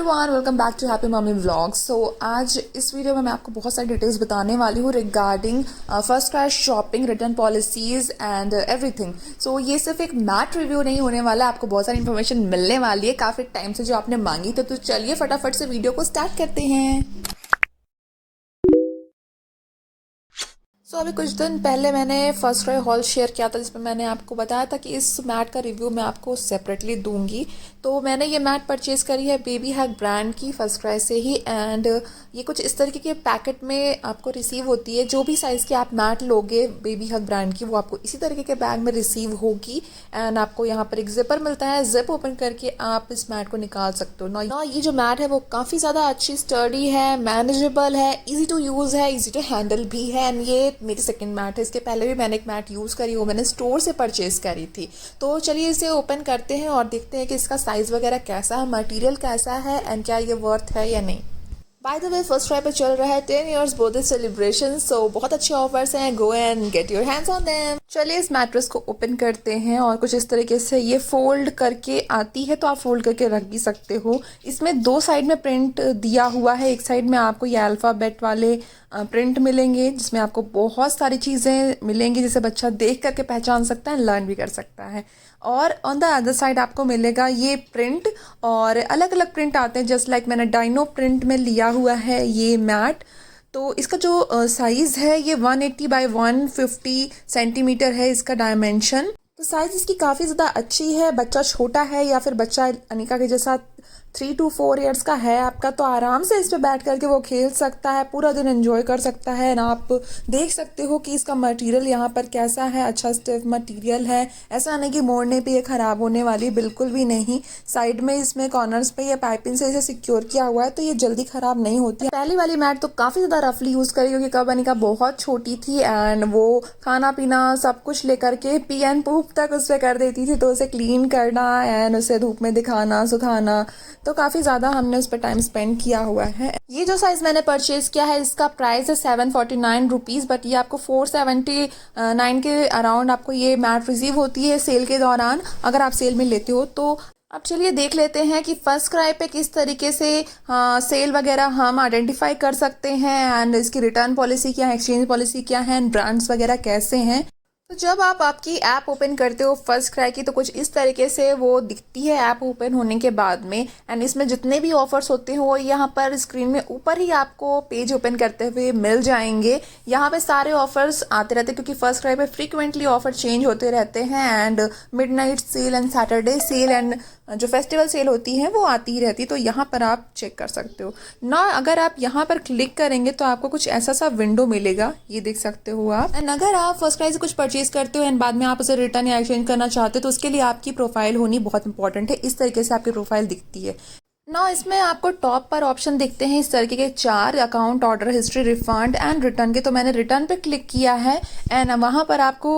Everyone, welcome back to happy mummy vlogs. So आज इस video में मैं आपको बहुत सारी डिटेल्स बताने वाली हूँ regarding first class shopping, return policies and everything. So ये सिर्फ एक मैट रिव्यू नहीं होने वाला, आपको बहुत सारी इन्फॉर्मेशन मिलने वाली है काफ़ी टाइम से जो आपने मांगी। तो चलिए फटाफट से वीडियो को स्टार्ट करते हैं। अभी कुछ दिन पहले मैंने फर्स्ट क्राई हॉल शेयर किया था जिसमें मैंने आपको बताया था कि इस मैट का रिव्यू मैं आपको सेपरेटली दूंगी। तो मैंने ये मैट परचेज करी है बेबी हैक ब्रांड की फर्स्ट क्राई से ही, एंड ये कुछ इस तरीके के पैकेट में आपको रिसीव होती है। जो भी साइज़ की आप मैट लोगे बेबी हैक ब्रांड की, वो आपको इसी तरीके के बैग में रिसीव होगी। एंड आपको यहाँ पर एक जिपर मिलता है, जिप ओपन करके आप इस मैट को निकाल सकते हो ना। ये जो मैट है वो काफ़ी ज़्यादा अच्छी, स्टर्डी है, मैनेजेबल है, ईजी टू यूज़ है, ईजी टू हैंडल भी है। एंड ये मेरी सेकंड मैट है। इसके पहले भी मैंने एक मैट यूज़ करी, वो मैंने स्टोर से परचेज करी थी। तो चलिए इसे ओपन करते हैं और देखते हैं कि इसका साइज़ वगैरह कैसा है, मटेरियल कैसा है एंड क्या ये वर्थ है या नहीं। By the way first cry पे चल रहा है 10 इयर्स बर्थडे सेलिब्रेशन, सो बहुत अच्छे ऑफर्स हैं, go and get your hands on them. चलिए इस मैट्रेस को ओपन करते हैं और कुछ इस तरीके से ये फोल्ड करके आती है, तो आप फोल्ड करके रख भी सकते हो। इसमें दो साइड में प्रिंट दिया हुआ है। एक साइड में आपको ये अल्फ़ाबेट वाले प्रिंट मिलेंगे जिसमें आपको बहुत सारी चीज़ें मिलेंगी जिसे बच्चा देख करके पहचान सकता है, लर्न भी कर सकता है। और ऑन द अदर साइड आपको मिलेगा ये प्रिंट, और अलग अलग प्रिंट आते हैं। जस्ट लाइक मैंने डाइनो प्रिंट में लिया हुआ है ये मैट। तो इसका जो साइज़ है ये 180 बाय 150 सेंटीमीटर है इसका डायमेंशन। तो साइज़ इसकी काफ़ी ज़्यादा अच्छी है। बच्चा छोटा है या फिर बच्चा अनिका के जैसा 3 to 4 ईयर्स का है आपका, तो आराम से इस पे बैठ करके वो खेल सकता है, पूरा दिन एंजॉय कर सकता है ना। आप देख सकते हो कि इसका मटेरियल यहाँ पर कैसा है, अच्छा स्टिफ मटेरियल है। ऐसा नहीं कि मोड़ने पे ये ख़राब होने वाली, बिल्कुल भी नहीं। साइड में इसमें कॉर्नर्स पे ये पाइपिंग से इसे सिक्योर किया हुआ है, तो ये जल्दी ख़राब नहीं होती। पहली वाली मैट तो काफ़ी ज़्यादा रफली यूज़ करी क्योंकि कब अनिका बहुत छोटी थी एंड वो खाना पीना सब कुछ लेकर के पी एंड पूप तक उस पर कर देती थी। तो उसे क्लीन करना एंड उसे धूप में दिखाना, सुखाना, तो काफ़ी ज़्यादा हमने उस पर टाइम स्पेंड किया हुआ है। ये जो साइज़ मैंने परचेज़ किया है इसका प्राइस है 749 रुपीज़, बट ये आपको 479 के अराउंड आपको ये मैट रिसीव होती है सेल के दौरान, अगर आप सेल में लेते हो तो। अब चलिए देख लेते हैं कि फर्स्ट क्राई पे किस तरीके से सेल वगैरह हम आइडेंटिफाई कर सकते हैं एंड इसकी रिटर्न पॉलिसी क्या है, एक्सचेंज पॉलिसी क्या है एंड ब्रांड्स वगैरह कैसे हैं। तो जब आप आपकी ऐप ओपन करते हो फर्स्ट क्राई की, तो कुछ इस तरीके से वो दिखती है ऐप ओपन होने के बाद में। एंड इसमें जितने भी ऑफर्स होते हैं वो यहाँ पर स्क्रीन में ऊपर ही आपको पेज ओपन करते हुए मिल जाएंगे। यहाँ पे सारे ऑफर्स आते रहते हैं क्योंकि फर्स्ट क्राई पे फ्रीक्वेंटली ऑफर चेंज होते रहते हैं and midnight sale and Saturday sale and जो फेस्टिवल सेल होती है वो आती ही रहती है। तो यहाँ पर आप चेक कर सकते हो ना। अगर आप यहाँ पर क्लिक करेंगे तो आपको कुछ ऐसा सा विंडो मिलेगा, ये देख सकते हो आप। एंड अगर आप फर्स्ट क्राई से कुछ परचेज करते हो एंड बाद में आप उसे रिटर्न या एक्सचेंज करना चाहते हो तो उसके लिए आपकी प्रोफाइल होनी बहुत इंपॉर्टेंट है। इस तरीके से आपकी प्रोफाइल दिखती है ना। इसमें आपको टॉप पर ऑप्शन दिखते हैं इस तरीके के 4, account, order history, refund and return के। तो मैंने रिटर्न पे क्लिक किया है एंड वहाँ पर आपको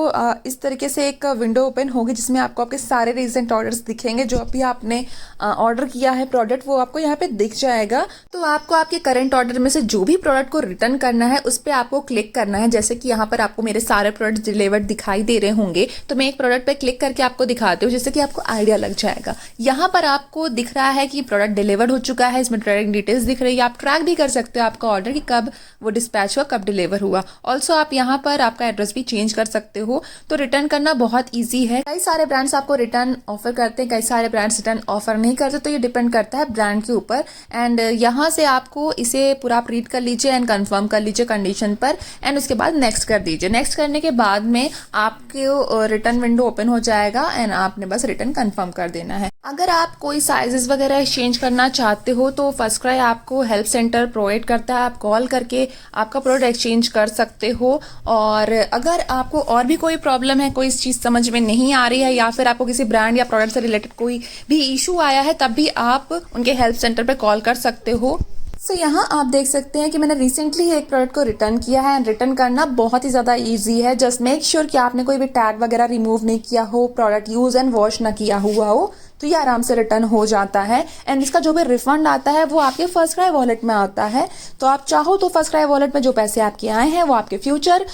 इस तरीके से एक विंडो ओपन होगी जिसमें आपको आपके सारे रिसेंट ऑर्डर्स दिखेंगे। जो अभी आपने ऑर्डर किया है प्रोडक्ट वो आपको यहाँ पे दिख जाएगा। तो आपको आपके करंट ऑर्डर में से जो भी प्रोडक्ट को रिटर्न करना है उस पर आपको क्लिक करना है। जैसे कि यहाँ पर आपको मेरे सारे प्रोडक्ट डिलीवर्ड दिखाई दे रहे होंगे, तो मैं एक प्रोडक्ट पे क्लिक करके आपको दिखाती हूँ जिससे कि आपको आइडिया लग जाएगा। यहाँ पर आपको दिख रहा है कि प्रोडक्ट डिलीवर्ड हो चुका है, इसमें ट्रैकिंग डिटेल्स दिख रही है। आप ट्रैक भी कर सकते हो आपका ऑर्डर कि कब वो डिस्पैच हुआ, कब डिलीवर हुआ। ऑल्सो आप यहाँ पर आपका एड्रेस भी चेंज कर सकते हो। तो रिटर्न करना बहुत ईजी है। कई सारे ब्रांड्स आपको रिटर्न ऑफर करते हैं, कई सारे ब्रांड्स रिटर्न ऑफर नहीं करते, तो ये डिपेंड करता है ब्रांड के ऊपर। एंड यहाँ से आपको इसे पूरा आप रीड कर लीजिए एंड कंफर्म कर लीजिए कंडीशन पर, एंड उसके बाद नेक्स्ट कर दीजिए। नेक्स्ट करने के बाद में आपके रिटर्न विंडो ओपन हो जाएगा एंड आपने बस रिटर्न कंफर्म कर देना है। अगर आप कोई साइजेस वगैरह एक्सचेंज करना चाहते हो तो फर्स्ट क्राई आपको हेल्प सेंटर प्रोवाइड करता है। आप कॉल करके आपका प्रोडक्ट एक्सचेंज कर सकते हो। और अगर आपको और भी कोई प्रॉब्लम है, कोई चीज़ समझ में नहीं आ रही है या फिर आपको किसी ब्रांड या प्रोडक्ट से रिलेटेड कोई भी इशू आया है, तब भी आप उनके हेल्प सेंटर पे कॉल कर सकते हो। सो यहाँ आप देख सकते हैं कि मैंने रिसेंटली एक प्रोडक्ट को रिटर्न किया है एंड रिटर्न करना बहुत ही ज़्यादा इजी है। जस्ट मेक श्योर कि आपने कोई भी टैग वगैरह रिमूव नहीं किया हो, प्रोडक्ट यूज़ एंड वॉश ना किया हुआ हो, तो ये आराम से रिटर्न हो जाता है। एंड इसका जो भी रिफंड आता है वो आपके फर्स्ट क्राई वॉलेट में आता है। तो आप चाहो तो फर्स्ट क्राई वॉलेट में जो पैसे आपके आए हैं वो आपके फ्यूचर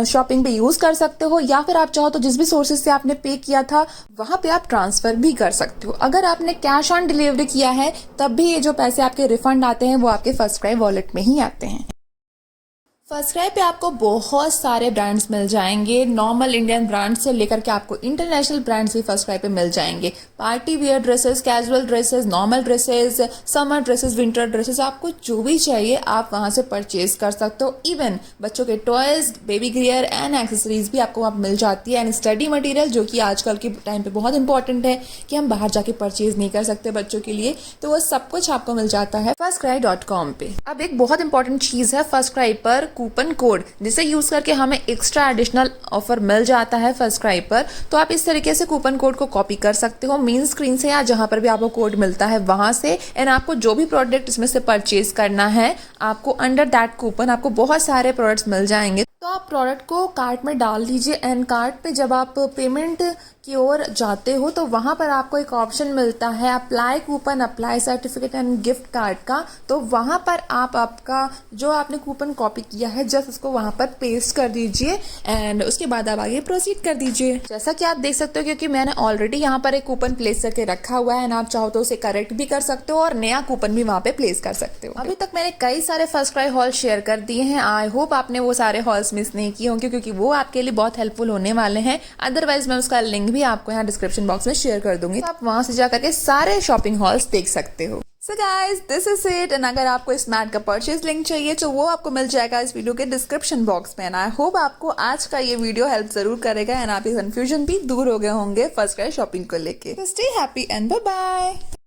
शॉपिंग पे यूज कर सकते हो, या फिर आप चाहो तो जिस भी सोर्सेज से आपने पे किया था वहां पे आप ट्रांसफर भी कर सकते हो। अगर आपने कैश ऑन डिलीवरी किया है तब भी ये जो पैसे आपके रिफंड आते हैं वो आपके फर्स्ट क्राई वॉलेट में ही आते हैं। फर्स्ट क्राई पे आपको बहुत सारे ब्रांड्स मिल जाएंगे, नॉर्मल इंडियन ब्रांड्स से लेकर के आपको इंटरनेशनल ब्रांड्स भी फर्स्ट क्राई पे मिल जाएंगे। Party wear dresses, casual dresses, normal dresses, summer dresses, winter dresses, आपको जो भी चाहिए आप वहां से परचेज कर सकते हो। इवन बच्चों के toys, baby gear and accessories भी आपको वहाँ मिल जाती है। एंड स्टडी मटेरियल जो कि आजकल के टाइम पे बहुत इंपॉर्टेंट है कि हम बाहर जाके परचेज नहीं कर सकते बच्चों के लिए, तो वो सब कुछ आपको मिल जाता है firstcry.com पे। अब एक बहुत इंपॉर्टेंट चीज है फर्स्ट क्राई पर कूपन कोड, जिसे यूज करके हमें एक्स्ट्रा एडिशनल ऑफर मिल जाता है फर्स्ट क्राई पर। तो आप इस तरीके से कूपन कोड को कॉपी कर सकते हो मेन स्क्रीन से या जहां पर भी आपको कोड मिलता है वहां से। एंड आपको जो भी प्रोडक्ट इसमें से परचेज करना है आपको अंडर दैट कूपन आपको बहुत सारे प्रोडक्ट्स मिल जाएंगे। तो आप प्रोडक्ट को कार्ट में डाल दीजिए एंड कार्ट पे जब आप पेमेंट की ओर जाते हो तो वहां पर आपको एक ऑप्शन मिलता है apply coupon, apply certificate and gift card का। तो वहां पर आप आपका जो आपने कूपन कॉपी किया है जस्ट उसको वहां पर पेस्ट कर दीजिए एंड उसके बाद आप आगे प्रोसीड कर दीजिए। जैसा कि आप देख सकते हो क्योंकि मैंने ऑलरेडी यहाँ पर एक कूपन प्लेस करके रखा हुआ है एंड आप चाहो तो उसे करेक्ट भी कर सकते हो और नया कूपन भी वहां पे प्लेस कर सकते हो। अभी तक मैंने कई सारे फर्स्ट क्राई हॉल शेयर कर दिए हैं। आई होप आपने वो सारे हॉल्स मिस नहीं किए होंगे क्योंकि वो आपके लिए बहुत हेल्पफुल होने वाले हैं। अदरवाइज मैं उसका लिंक भी आपको यहाँ डिस्क्रिप्शन बॉक्स में शेयर कर दूंगी, तो आप वहां से जाकर के सारे शॉपिंग हॉल्स देख सकते हो। So guys this is it. And अगर आपको इस मैट का परचेज लिंक चाहिए तो वो आपको मिल जाएगा इस वीडियो के डिस्क्रिप्शन बॉक्स में। एंड आई होप आपको आज का ये वीडियो हेल्प जरूर करेगा एंड आपकी कंफ्यूजन भी दूर हो गए होंगे फर्स्ट क्राई शॉपिंग को लेके। Stay happy and bye bye.